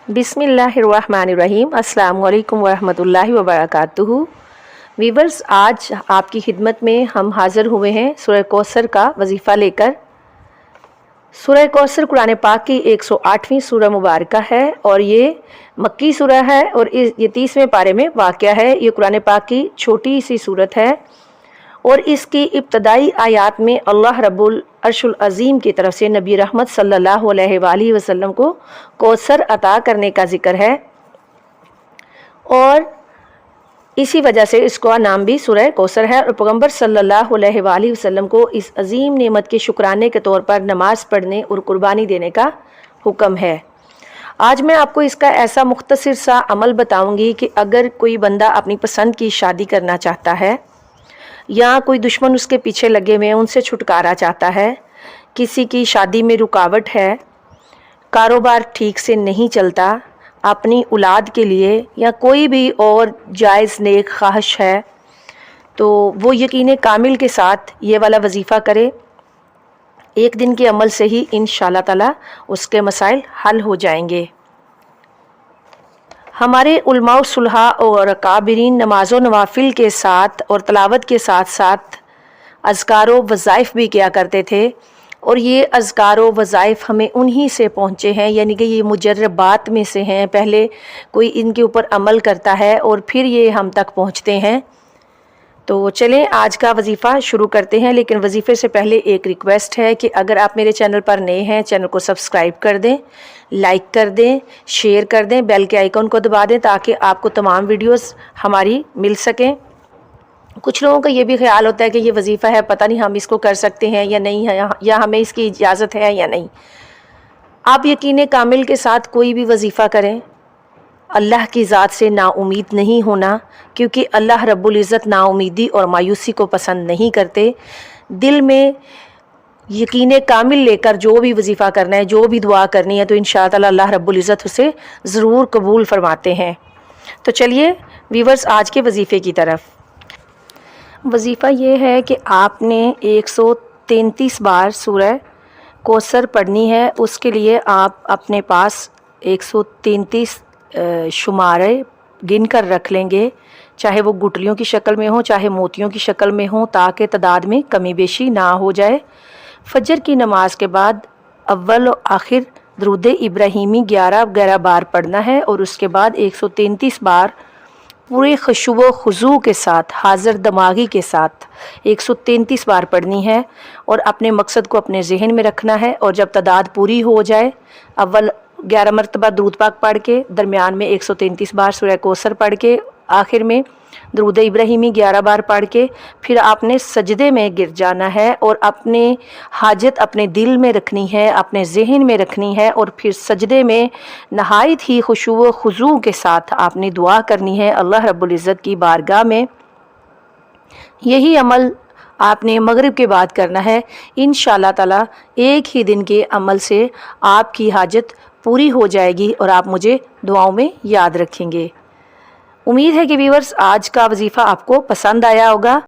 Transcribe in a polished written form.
बिस्मिल्लाहिर्रहमानिर्रहीम। अस्सलाम वालेकुम वरहमतुल्लाहि वबरकातुहू। वीवर्स, आज आपकी खिदमत में हम हाज़िर हुए हैं सूरह कौसर का वजीफ़ा लेकर। सूरह कौसर कुरान पाक की 108वीं सूरह मुबारका है और ये मक्की सूरह है और ये 30वें पारे में वाक़या है। ये कुरान पाक की छोटी सी सूरत है और इसकी इब्तदाई आयात में अल्लाह रब्बुल अर्शुल अज़ीम की तरफ से नबी रहमत सल्लल्लाहु अलैहि वसल्लम को कौसर अता करने का ज़िक्र है और इसी वजह से इसका नाम भी सूरह कौसर है। और पैगम्बर सल्लल्लाहु अलैहि वसल्लम को इस अज़ीम नेमत के शुक्राने के तौर पर नमाज़ पढ़ने और कुर्बानी देने का हुक्म है। आज मैं आपको इसका ऐसा मुख्तसर सा अमल बताऊंगी कि अगर कोई बंदा अपनी पसंद की शादी करना चाहता है या कोई दुश्मन उसके पीछे लगे हुए हैं, उनसे छुटकारा चाहता है, किसी की शादी में रुकावट है, कारोबार ठीक से नहीं चलता, अपनी औलाद के लिए या कोई भी और जायज़ नेक ख्वाहिश है, तो वो यकीन कामिल के साथ ये वाला वजीफ़ा करे। एक दिन के अमल से ही इंशाअल्लाह ताला उसके मसाइल हल हो जाएंगे। हमारे उलमा सुलहा और काबिरीन नमाज़ो नवाफिल के साथ और तलावत के साथ साथ अज़कार व वज़ाइफ़ भी किया करते थे और ये अज़कार व वज़ाइफ़ हमें उन्हीं से पहुँचे हैं, यानी कि ये मुजर्रबात में से हैं। पहले कोई इनके ऊपर अमल करता है और फिर ये हम तक पहुँचते हैं। तो चलें आज का वजीफ़ा शुरू करते हैं, लेकिन वजीफ़े से पहले एक रिक्वेस्ट है कि अगर आप मेरे चैनल पर नए हैं, चैनल को सब्सक्राइब कर दें, लाइक कर दें, शेयर कर दें, बेल के आइकन को दबा दें ताकि आपको तमाम वीडियोस हमारी मिल सकें। कुछ लोगों का ये भी ख्याल होता है कि ये वजीफ़ा है, पता नहीं हम इसको कर सकते हैं या नहीं है, या हमें इसकी इजाज़त है या नहीं। आप यकीन कामिल के साथ कोई भी वजीफ़ा करें, अल्लाह की ज़ात से नाउमीद नहीं होना, क्योंकि अल्लाह रब्बुल इज़्ज़त नाउमीदी और मायूसी को पसंद नहीं करते। दिल में यकीन कामिल लेकर जो भी वजीफ़ा करना है, जो भी दुआ करनी है, तो इंशाअल्लाह अल्लाह रब्बुल इज़्ज़त उसे ज़रूर कबूल फरमाते हैं। तो चलिए वीवर्स, आज के वजीफ़े की तरफ। वजीफ़ा ये है कि आपने 133 बार सूरह कौसर पढ़नी है। उसके लिए आप अपने पास 133 शुमारे गिन कर रख लेंगे, चाहे वो गुटलियों की शक्ल में हो, चाहे मोतियों की शक्ल में हो, ताकि तादाद में कमी बेशी ना हो जाए। फजर की नमाज के बाद अव्वल और आखिर दरूद इब्राहीमी 11 बार पढ़ना है और उसके बाद 133 बार पूरे खुशू व खुजू के साथ, हाज़िर दिमागी के साथ 133 बार पढ़नी है और अपने मकसद को अपने जहन में रखना है। और जब तादाद पूरी हो जाए, अव्वल 11 मरतबा दरूद पाक पढ़ के, दरमियान में 133 बार सूरह कौसर पढ़ के, आखिर में दरूद इब्राहीमी 11 बार पढ़ के फिर आपने सजदे में गिर जाना है और अपने हाजत अपने दिल में रखनी है, अपने जहन में रखनी है और फिर सजदे में नहायत ही खुशू व खुजू के साथ आपने दुआ करनी है अल्लाह रब्बुल इज़्ज़त की बारगाह में। यही अमल आपने मगरिब के बाद करना है। इंशाअल्लाह ताला एक ही दिन के अमल से आपकी हाजत पूरी हो जाएगी और आप मुझे दुआओं में याद रखेंगे। उम्मीद है कि व्यूअर्स आज का वजीफ़ा आपको पसंद आया होगा।